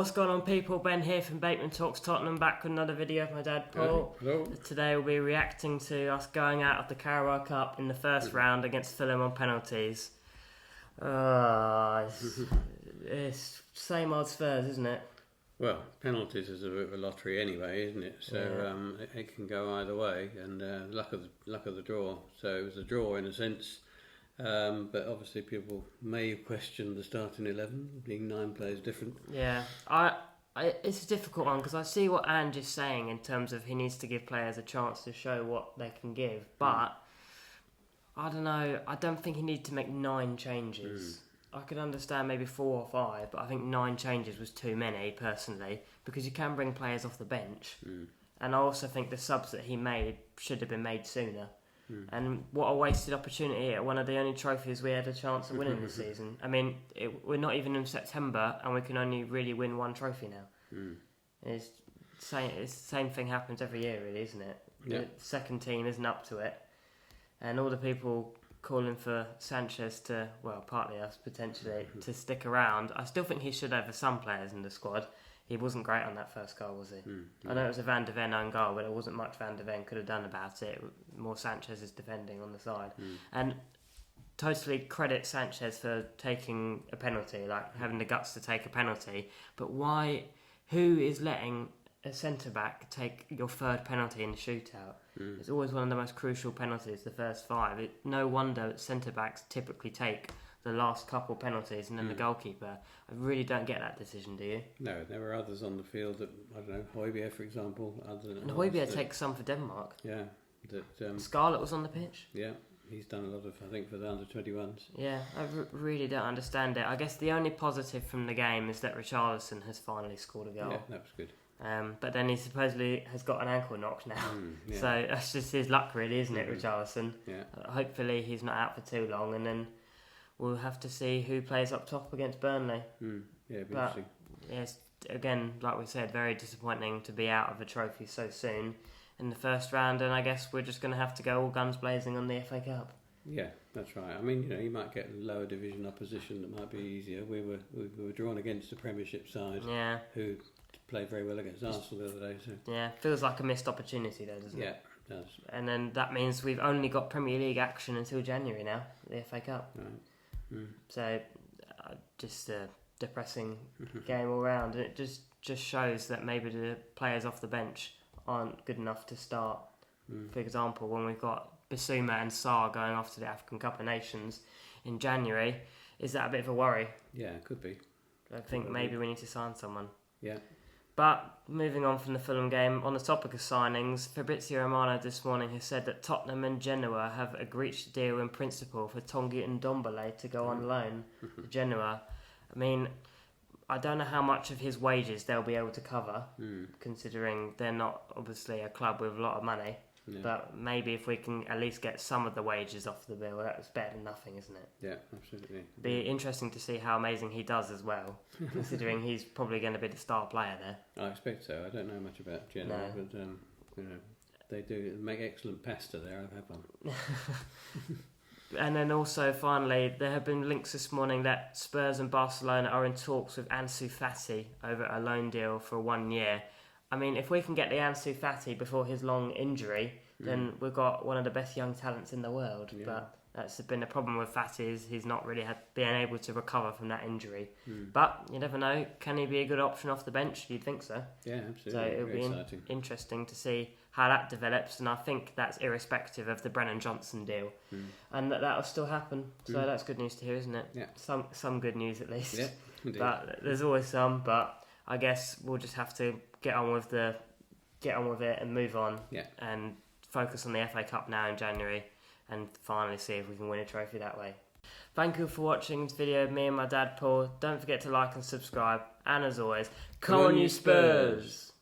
What's going on, people? Ben here from Bateman Talks Tottenham, back with another video of my dad Paul. Hello. Today we'll be reacting to us going out of the Caraboa Cup in the first round against Fulham on penalties. It's same old Spurs, isn't it? Well, penalties is a bit of a lottery anyway, isn't it? So it can go either way, and luck of the draw. So it was a draw in a sense, but obviously people may question the starting 11 being 9 players different. Yeah, it's a difficult one because I see what Ange is saying in terms of he needs to give players a chance to show what they can give, but I don't know. I don't think he needs to make 9 changes. I could understand maybe 4 or 5, but I think 9 changes was too many, personally, because you can bring players off the bench. And I also think the subs that he made should have been made sooner. And what a wasted opportunity at one of the only trophies we had a chance of winning this season. I mean, we're not even in September, and we can only really win 1 trophy now. It's the same thing happens every year, really, isn't it? Yeah. The second team isn't up to it. And all the people calling for Sanchez to, well, partly us potentially, to stick around. I still think he should have some players in the squad. He wasn't great on that first goal, was he? I know it was a Van de Ven own goal, but there wasn't much Van de Ven could have done about it. More Sanchez's defending on the side. And totally credit Sanchez for taking a penalty, like having the guts to take a penalty. But why? Who is letting a centre-back take your 3rd penalty in the shootout? It's always one of the most crucial penalties, the first 5. No wonder centre-backs typically take the last couple penalties and then the goalkeeper. I really don't get that decision, do you? No, there were others on the field that, I don't know, Højbjerg, for example. And Højbjerg takes some for Denmark. Yeah. Scarlett was on the pitch. Yeah, he's done a lot of, I think, for the under-21s. Yeah, I really don't understand it. I guess the only positive from the game is that Richarlison has finally scored a goal. Yeah, that was good. But then he supposedly has got an ankle knock now. So that's just his luck, really, isn't it, Richarlison? Yeah. Hopefully he's not out for too long, and then we'll have to see who plays up top against Burnley. Yeah, it'd be interesting. Yes, again, like we said, very disappointing to be out of a trophy so soon in the first round, and I guess we're just going to have to go all guns blazing on the FA Cup. Yeah, that's right. I mean, you might get lower division opposition that might be easier. We were drawn against the Premiership side, who played very well against Arsenal the other day. So yeah, feels like a missed opportunity though, doesn't it? Yeah, it does. And then that means we've only got Premier League action until January now, the FA Cup. Right. So just a depressing game all round, and it just shows that maybe the players off the bench aren't good enough to start. For example, when we've got Bissouma and Sarr going off to the African Cup of Nations in January, is that a bit of a worry? Yeah, it could be. I think maybe we need to sign someone. Yeah. But moving on from the Fulham game, on the topic of signings, Fabrizio Romano this morning has said that Tottenham and Genoa have reached a deal in principle for Tanguy Ndombele to go on loan to Genoa. I mean, I don't know how much of his wages they'll be able to cover, considering they're not obviously a club with a lot of money. Yeah. But maybe if we can at least get some of the wages off the bill, that's better than nothing, isn't it? Yeah, absolutely. Be interesting to see how amazing he does as well, considering he's probably going to be the star player there. I expect so. I don't know much about Genoa, but they do make excellent pasta there. I've had one. And then also, finally, there have been links this morning that Spurs and Barcelona are in talks with Ansu Fati over a loan deal for 1 year. I mean, if we can get the Ansu Fati before his long injury, then we've got one of the best young talents in the world. Yeah. But that's been the problem with Fati, is he's not really been able to recover from that injury. But you never know. Can he be a good option off the bench? You'd think so. Yeah, absolutely. So it'll be interesting to see how that develops, and I think that's irrespective of the Brennan Johnson deal, and that'll still happen. So that's good news to hear, isn't it? Yeah. Some good news at least. Yeah, indeed. But there's always some. But I guess we'll just have to get on with it and move on. Yeah. And focus on the FA Cup now in January, and finally see if we can win a trophy that way. Thank you for watching this video of me and my dad Paul. Don't forget to like and subscribe, and as always, come on you Spurs!